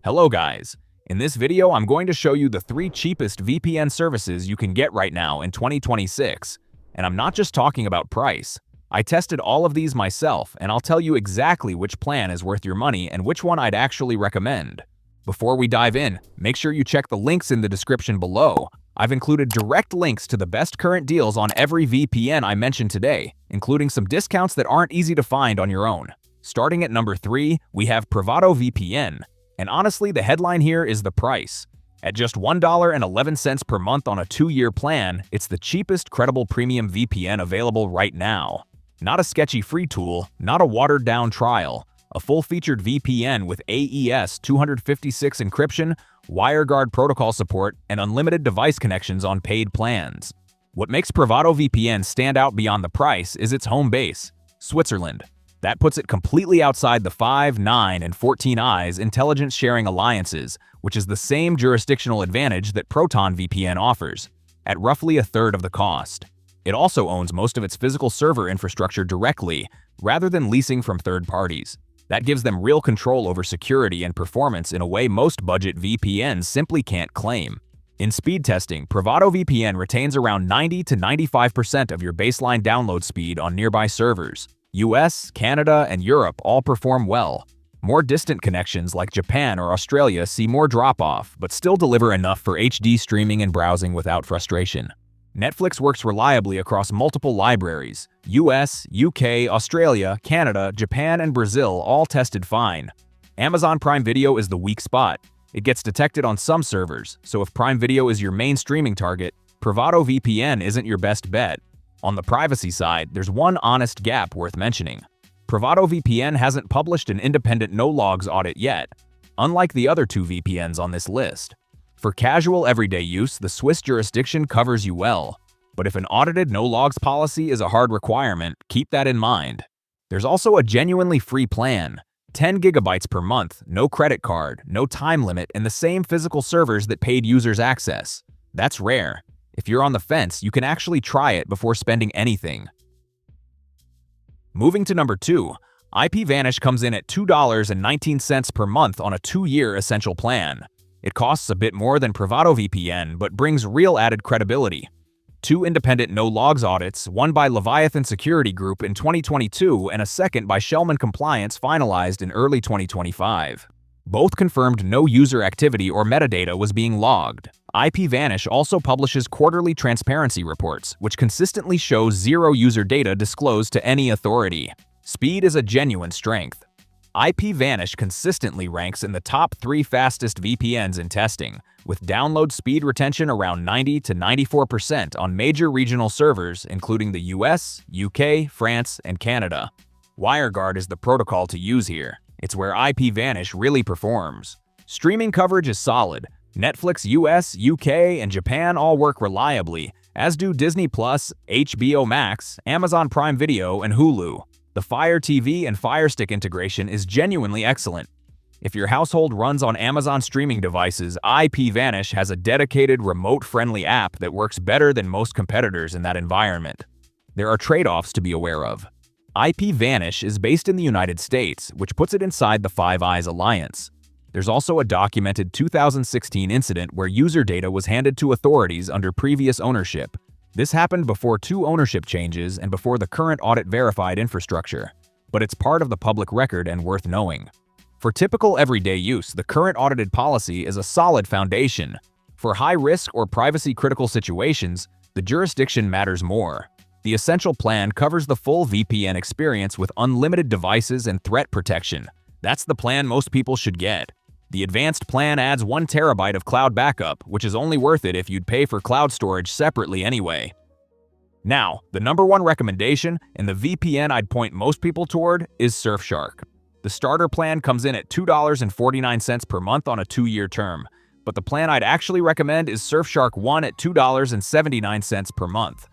Hello guys! In this video, I'm going to show you the 3 cheapest VPN services you can get right now in 2026. And I'm not just talking about price. I tested all of these myself, and I'll tell you exactly which plan is worth your money and which one I'd actually recommend. Before we dive in, make sure you check the links in the description below. I've included direct links to the best current deals on every VPN I mentioned today, including some discounts that aren't easy to find on your own. Starting at number 3, we have PrivadoVPN. And honestly, the headline here is the price. At just $1.11 per month on a 2-year plan, it's the cheapest credible premium VPN available right now. Not a sketchy free tool, not a watered-down trial. A full-featured VPN with AES 256 encryption, WireGuard protocol support, and unlimited device connections on paid plans. What makes PrivadoVPN stand out beyond the price is its home base, Switzerland. That puts it completely outside the 5, 9, and 14 Eyes intelligence sharing alliances, which is the same jurisdictional advantage that Proton VPN offers, at roughly a third of the cost. It also owns most of its physical server infrastructure directly, rather than leasing from third parties. That gives them real control over security and performance in a way most budget VPNs simply can't claim. In speed testing, PrivadoVPN retains around 90 to 95% of your baseline download speed on nearby servers. US, Canada, and Europe all perform well. More distant connections like Japan or Australia see more drop-off, but still deliver enough for HD streaming and browsing without frustration. Netflix works reliably across multiple libraries. US, UK, Australia, Canada, Japan, and Brazil all tested fine. Amazon Prime Video is the weak spot. It gets detected on some servers, so if Prime Video is your main streaming target, PrivadoVPN isn't your best bet. On the privacy side, there's one honest gap worth mentioning. PrivadoVPN hasn't published an independent no-logs audit yet, unlike the other 2 VPNs on this list. For casual everyday use, the Swiss jurisdiction covers you well. But if an audited no-logs policy is a hard requirement, keep that in mind. There's also a genuinely free plan. 10 gigabytes per month, no credit card, no time limit, and the same physical servers that paid users access. That's rare. If you're on the fence, you can actually try it before spending anything. Moving to number 2, IPVanish comes in at $2.19 per month on a 2-year essential plan. It costs a bit more than PrivadoVPN, but brings real added credibility. 2 independent no-logs audits, one by Leviathan Security Group in 2022 and a second by Shellman Compliance finalized in early 2025. Both confirmed no user activity or metadata was being logged. IPVanish also publishes quarterly transparency reports, which consistently show 0 user data disclosed to any authority. Speed is a genuine strength. IPVanish consistently ranks in the top 3 fastest VPNs in testing, with download speed retention around 90 to 94% on major regional servers including the US, UK, France, and Canada. WireGuard is the protocol to use here. It's where IPVanish really performs. Streaming coverage is solid. Netflix US, UK, and Japan all work reliably, as do Disney+, HBO Max, Amazon Prime Video, and Hulu. The Fire TV and Firestick integration is genuinely excellent. If your household runs on Amazon streaming devices, IPVanish has a dedicated remote-friendly app that works better than most competitors in that environment. There are trade-offs to be aware of. IPVanish is based in the United States, which puts it inside the 5 Eyes alliance. There's also a documented 2016 incident where user data was handed to authorities under previous ownership. This happened before 2 ownership changes and before the current audit-verified infrastructure, but it's part of the public record and worth knowing. For typical everyday use, the current audited policy is a solid foundation. For high-risk or privacy-critical situations, the jurisdiction matters more. The Essential Plan covers the full VPN experience with unlimited devices and threat protection. That's the plan most people should get. The Advanced Plan adds 1 terabyte of cloud backup, which is only worth it if you'd pay for cloud storage separately anyway. Now, the number 1 recommendation, and the VPN I'd point most people toward, is Surfshark. The starter plan comes in at $2.49 per month on a 2-year term, but the plan I'd actually recommend is Surfshark 1 at $2.79 per month.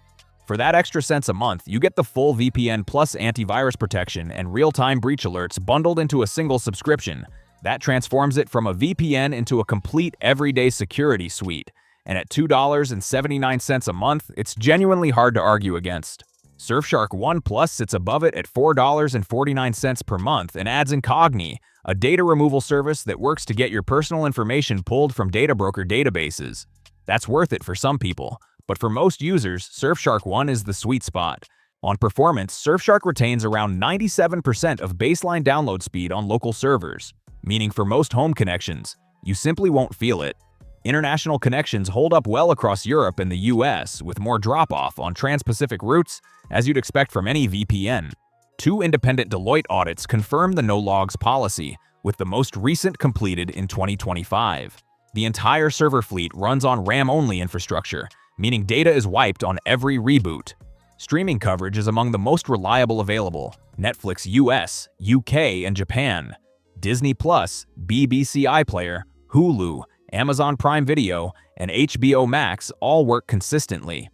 For that extra cents a month, you get the full VPN plus antivirus protection and real-time breach alerts bundled into a single subscription. That transforms it from a VPN into a complete everyday security suite. And at $2.79 a month, it's genuinely hard to argue against. Surfshark One Plus sits above it at $4.49 per month and adds Incogni, a data removal service that works to get your personal information pulled from data broker databases. That's worth it for some people, but for most users, Surfshark One is the sweet spot. On performance, Surfshark retains around 97% of baseline download speed on local servers, meaning for most home connections, you simply won't feel it. International connections hold up well across Europe and the US, with more drop-off on trans-Pacific routes, as you'd expect from any VPN. 2 independent Deloitte audits confirm the no-logs policy, with the most recent completed in 2025. The entire server fleet runs on RAM-only infrastructure, meaning data is wiped on every reboot. Streaming coverage is among the most reliable available: Netflix US, UK, and Japan. Disney+, BBC iPlayer, Hulu, Amazon Prime Video, and HBO Max all work consistently.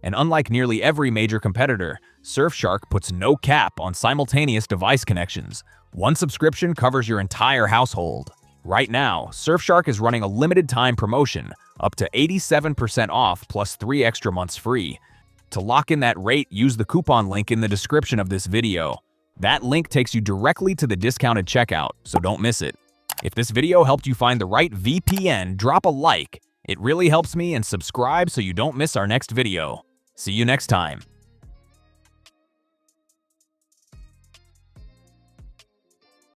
And unlike nearly every major competitor, Surfshark puts no cap on simultaneous device connections. One subscription covers your entire household. Right now, Surfshark is running a limited-time promotion, up to 87% off plus 3 extra months free. To lock in that rate, use the coupon link in the description of this video. That link takes you directly to the discounted checkout, so don't miss it. If this video helped you find the right VPN, drop a like. It really helps me, and subscribe so you don't miss our next video. See you next time.